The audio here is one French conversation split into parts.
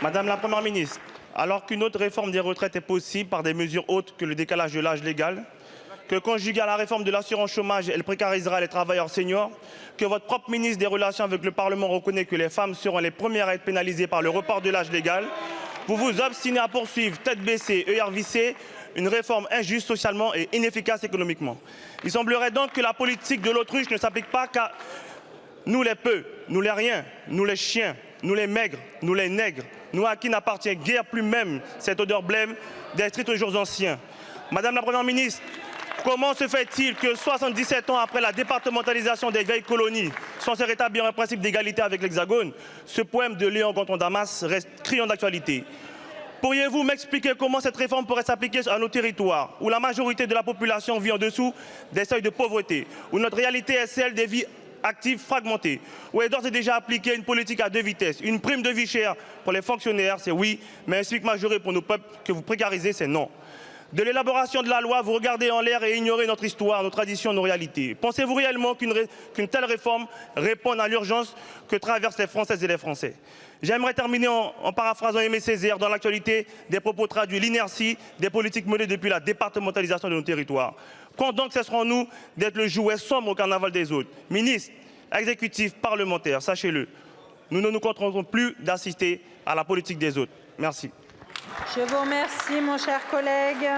Madame la Première ministre, alors qu'une autre réforme des retraites est possible par des mesures autres que le décalage de l'âge légal, que conjuguée à la réforme de l'assurance chômage, elle précarisera les travailleurs seniors, que votre propre ministre des Relations avec le Parlement reconnaît que les femmes seront les premières à être pénalisées par le report de l'âge légal, vous vous obstinez à poursuivre tête baissée, œillères vissées, une réforme injuste socialement et inefficace économiquement. Il semblerait donc que la politique de l'autruche ne s'applique pas qu'à nous les peu, nous les riens, nous les chiens, nous les maigres, nous les nègres, nous à qui n'appartient guère plus même cette odeur blême des tristes jours anciens. Madame la Première ministre, comment se fait-il que 77 ans après la départementalisation des vieilles colonies, censée rétablir un principe d'égalité avec l'Hexagone, ce poème de Léon Gontran Damas reste criant d'actualité? Pourriez-vous m'expliquer comment cette réforme pourrait s'appliquer à nos territoires, où la majorité de la population vit en dessous des seuils de pauvreté, où notre réalité est celle des vies actives fragmentées, où est d'ores et déjà appliquée une politique à deux vitesses, une prime de vie chère pour les fonctionnaires, c'est oui, mais un SMIC majoré pour nos peuples que vous précarisez, c'est non. De l'élaboration de la loi, vous regardez en l'air et ignorez notre histoire, nos traditions, nos réalités. Pensez-vous réellement qu'une telle réforme réponde à l'urgence que traversent les Françaises et les Français? J'aimerais terminer en paraphrasant Aimé Césaire dans l'actualité des propos traduits l'inertie des politiques menées depuis la départementalisation de nos territoires. Quand donc cesserons-nous d'être le jouet sombre au carnaval des autres? Ministres, exécutifs, parlementaires, sachez-le, nous ne nous contenterons plus d'assister à la politique des autres. Merci. Je vous remercie, mon cher collègue.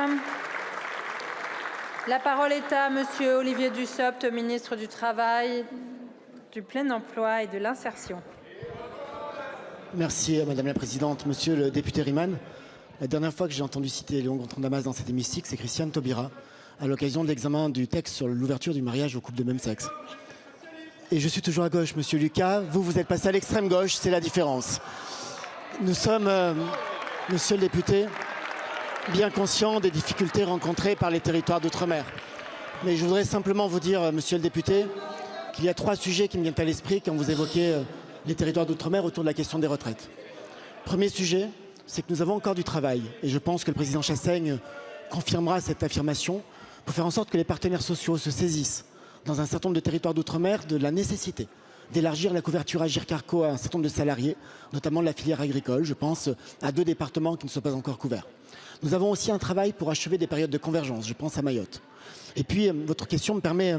La parole est à Monsieur Olivier Dussopt, ministre du Travail, du Plein Emploi et de l'Insertion. Merci Madame la Présidente. Monsieur le député Riemann, la dernière fois que j'ai entendu citer Léon Gontran Damas dans cet hémicycle, c'est Christiane Taubira, à l'occasion de l'examen du texte sur l'ouverture du mariage aux couples de même sexe. Et je suis toujours à gauche, Monsieur Lucas. Vous êtes passé à l'extrême gauche, c'est la différence. Nous sommes, Monsieur le député, bien conscients des difficultés rencontrées par les territoires d'outre-mer. Mais je voudrais simplement vous dire, Monsieur le député, qu'il y a 3 sujets qui me viennent à l'esprit quand vous évoquez les territoires d'outre-mer autour de la question des retraites. Premier sujet, c'est que nous avons encore du travail. Et je pense que le président Chassaigne confirmera cette affirmation pour faire en sorte que les partenaires sociaux se saisissent dans un certain nombre de territoires d'outre-mer de la nécessité d'élargir la couverture Agirc-Arrco à un certain nombre de salariés, notamment de la filière agricole. Je pense à 2 départements qui ne sont pas encore couverts. Nous avons aussi un travail pour achever des périodes de convergence. Je pense à Mayotte. Et puis, votre question me permet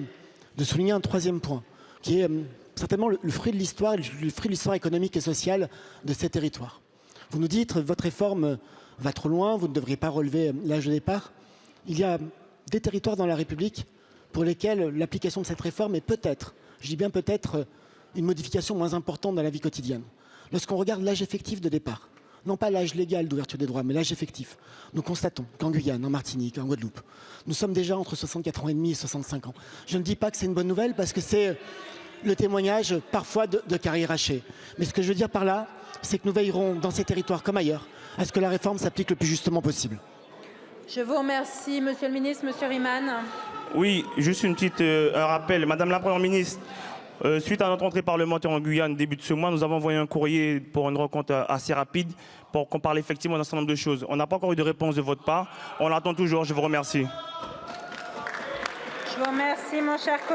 de souligner un 3e point, qui est certainement le fruit de l'histoire, le fruit de l'histoire économique et sociale de ces territoires. Vous nous dites, votre réforme va trop loin, vous ne devriez pas relever l'âge de départ. Il y a des territoires dans la République pour lesquels l'application de cette réforme est peut-être, je dis bien peut-être, une modification moins importante dans la vie quotidienne. Lorsqu'on regarde l'âge effectif de départ, non pas l'âge légal d'ouverture des droits, mais l'âge effectif, nous constatons qu'en Guyane, en Martinique, en Guadeloupe, nous sommes déjà entre 64 ans et demi et 65 ans. Je ne dis pas que c'est une bonne nouvelle parce que c'est le témoignage parfois de carrières hachées. Mais ce que je veux dire par là, c'est que nous veillerons dans ces territoires comme ailleurs à ce que la réforme s'applique le plus justement possible. Je vous remercie, Monsieur le ministre. Monsieur Riemann. Oui, juste un rappel. Madame la Première ministre, suite à notre entrée parlementaire en Guyane début de ce mois, nous avons envoyé un courrier pour une rencontre assez rapide pour qu'on parle effectivement d'un certain nombre de choses. On n'a pas encore eu de réponse de votre part. On l'attend toujours. Je vous remercie. Je vous remercie, mon cher collègue.